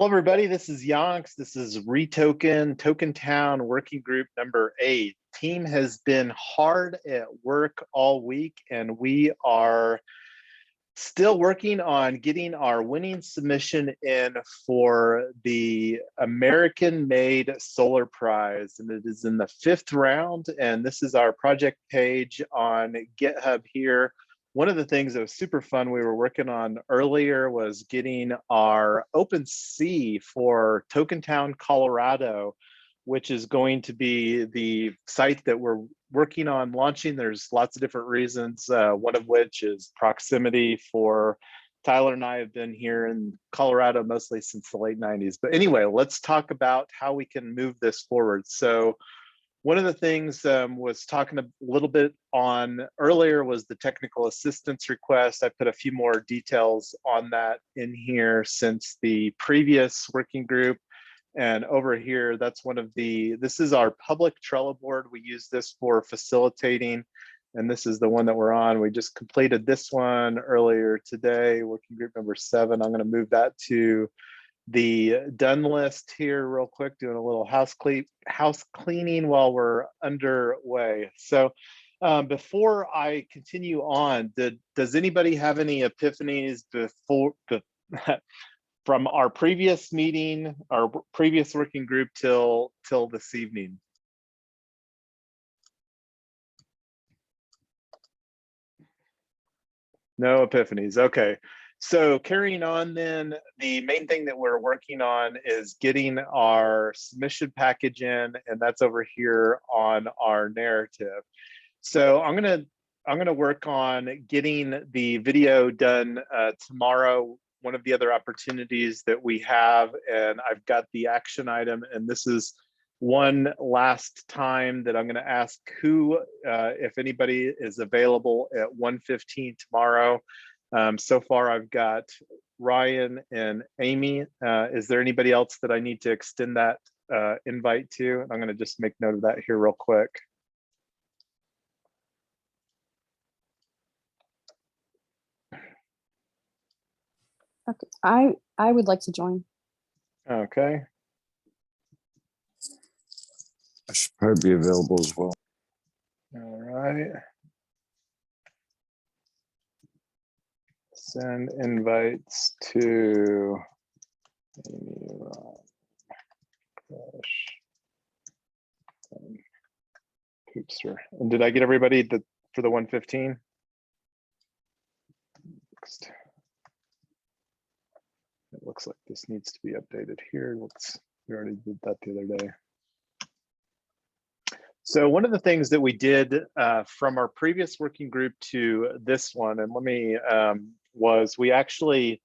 Hello, everybody. This is Yonks. This is TokenTown Working Group number 8. Team has been hard at work all week, and we are still working on getting our winning submission in for the American-made Solar Prize, and it is in the 5th round. And this is our project page on GitHub here. One of the things that was super fun we were working on earlier was getting our OpenSea for TokenTown, Colorado, which is going to be the site that we're working on launching. There's lots of different reasons, one of which is proximity. For Tyler and I have been here in Colorado mostly since the late 90s. But anyway, let's talk about how we can move this forward. So one of the things was talking a little bit on earlier was the technical assistance request. I put a few more details on that in here since the previous working group. And over here, that's this is our public Trello board. We use this for facilitating, and this is the one that we're on. We just completed this one earlier today, working group number 7. I'm gonna move that to the done list here real quick, doing a little house cleaning while we're underway. So before I continue on, does anybody have any epiphanies from our previous meeting, our previous working group till this evening? No epiphanies, okay. So carrying on then, the main thing that we're working on is getting our submission package in, and that's over here on our narrative. So I'm gonna work on getting the video done tomorrow. One of the other opportunities that we have, and I've got the action item, and this is one last time that I'm gonna ask if anybody is available at 1:15 tomorrow. So far, I've got Ryan and Amy. Is there anybody else that I need to extend that invite to? I'm going to just make note of that here real quick. Okay, I would like to join. Okay. I should probably be available as well. All right. Send invites to Poopster. And did I get everybody for the 1:15? Next. It looks like this needs to be updated here. We already did that the other day. So one of the things that we did from our previous working group to this one, and was we actually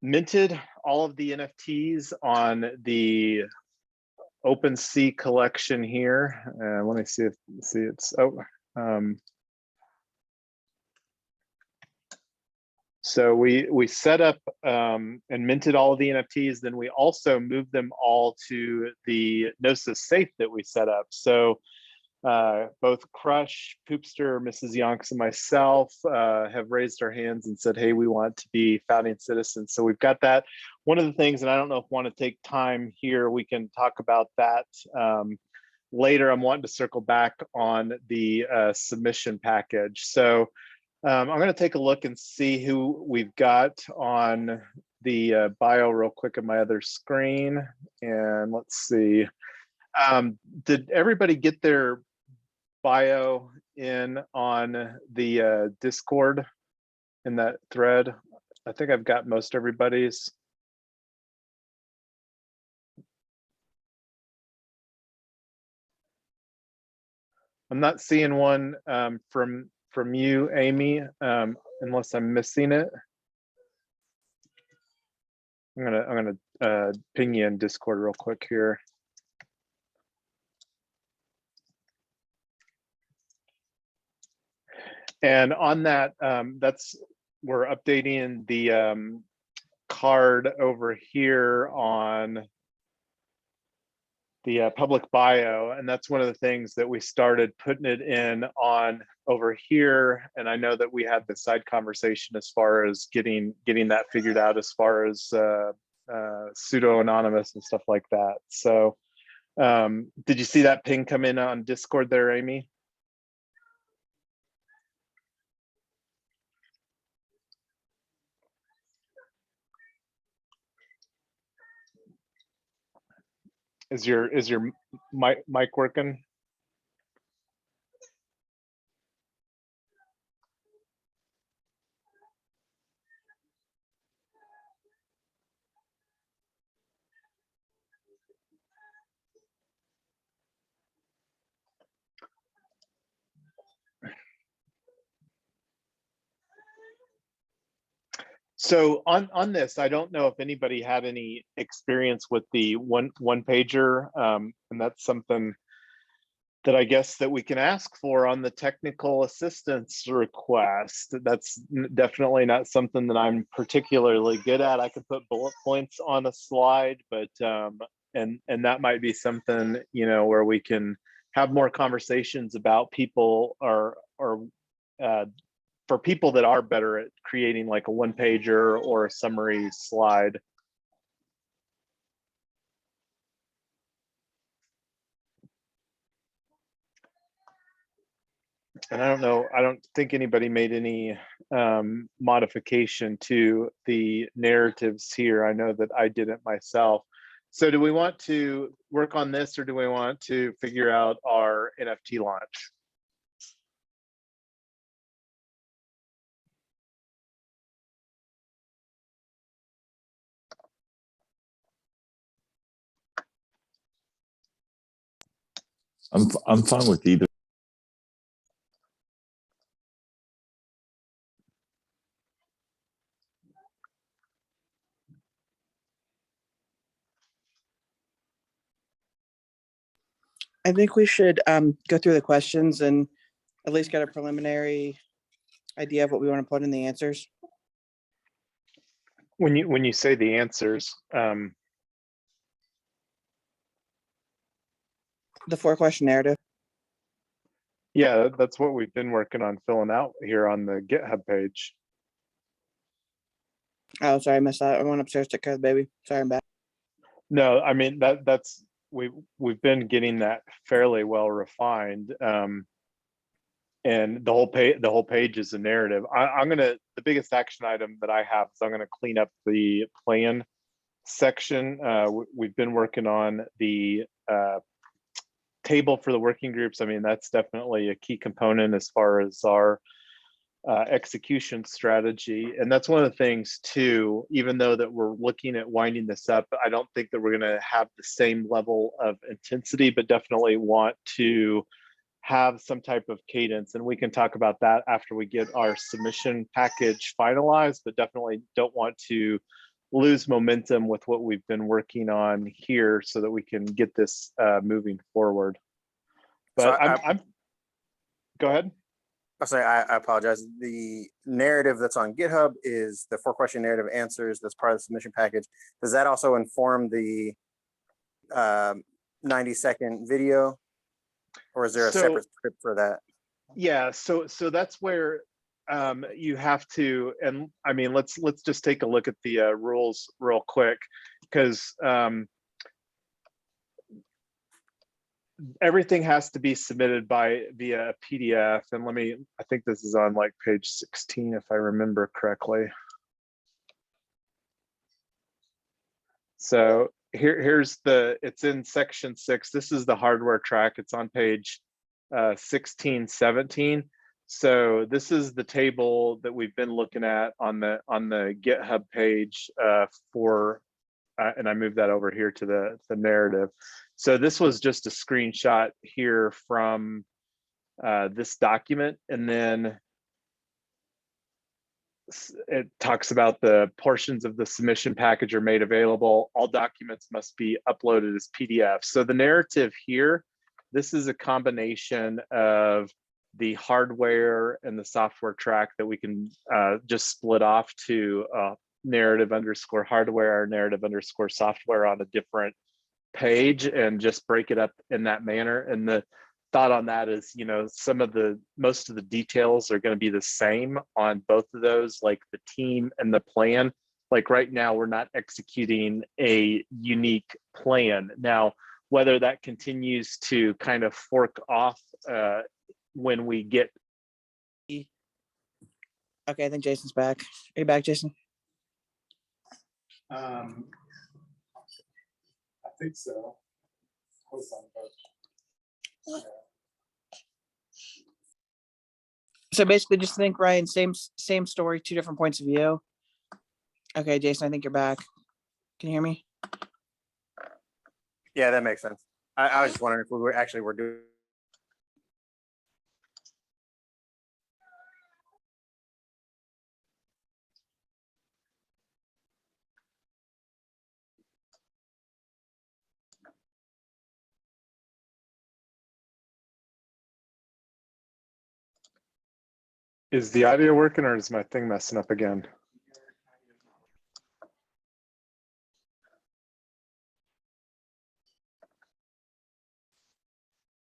minted all of the NFTs on the OpenSea collection here. Let me see so we set up and minted all of the NFTs. Then we also moved them all to the Gnosis safe that we set up. So both Crush, Poopster, Mrs. Yonks, and myself have raised our hands and said, hey, we want to be founding citizens. So we've got that. One of the things, and I don't know if we want to take time here, we can talk about that later. I'm wanting to circle back on the submission package. So I'm going to take a look and see who we've got on the bio real quick on my other screen. And let's see. Did everybody get their bio in on the Discord in that thread? I think I've got most everybody's. I'm not seeing one from you, Amy, unless I'm missing it. I'm gonna ping you in Discord real quick here. And on that, we're updating the card over here on the public bio, and that's one of the things that we started putting it in on over here. And I know that we had the side conversation as far as getting that figured out as far as pseudo anonymous and stuff like that. So did you see that ping come in on Discord there, Amy? Is your mic working? So on this, I don't know if anybody had any experience with the one pager, and that's something that I guess that we can ask for on the technical assistance request. That's definitely not something that I'm particularly good at. I could put bullet points on a slide, but and that might be something, you know, where we can have more conversations about people or for people that are better at creating like a one pager or a summary slide. And I don't know, I don't think anybody made any modification to the narratives here. I know that I didn't myself. So do we want to work on this, or do we want to figure out our NFT launch? I'm fine with either. I think we should go through the questions and at least get a preliminary idea of what we want to put in the answers. When you say the answers, The 4-question narrative. yeah, that's what we've been working on filling out here on the GitHub page. Oh, sorry, I missed that. I went upstairs to care of the baby. Sorry, I'm back. No, I mean that's we've been getting that fairly well refined, and the whole page is a narrative. The biggest action item that I have is I'm gonna clean up the plan section. We've been working on the table for the working groups. I mean, that's definitely a key component as far as our execution strategy. And that's one of the things too, even though that we're looking at winding this up, I don't think that we're going to have the same level of intensity, but definitely want to have some type of cadence. And we can talk about that after we get our submission package finalized, but definitely don't want to lose momentum with what we've been working on here so that we can get this moving forward. But so go ahead. I'm sorry, I apologize. The narrative that's on GitHub is the 4-question narrative answers that's part of the submission package. Does that also inform the 90-second video, or is there a separate script for that? Yeah, so that's where you have to, and I mean, let's just take a look at the rules real quick, because everything has to be submitted via PDF. And I think this is on like page 16, if I remember correctly. So here's it's in section 6. This is the hardware track. It's on page 16, 17. So this is the table that we've been looking at on the GitHub page and I moved that over here to the narrative. So this was just a screenshot here from this document, and then it talks about the portions of the submission package are made available. All documents must be uploaded as PDF. So the narrative here, this is a combination of the hardware and the software track that we can just split off to narrative_hardware or narrative_software on a different page and just break it up in that manner. And the thought on that is, you know, most of the details are going to be the same on both of those, like the team and the plan, like right now, we're not executing a unique plan. Now, whether that continues to kind of fork off when we get. Okay, I think Jason's back. Are you back, Jason? I think so. So basically just think, Ryan, same story, two different points of view. Okay, Jason, I think you're back. Can you hear me? Yeah, that makes sense. I was just wondering if we were doing. Is the audio working or is my thing messing up again?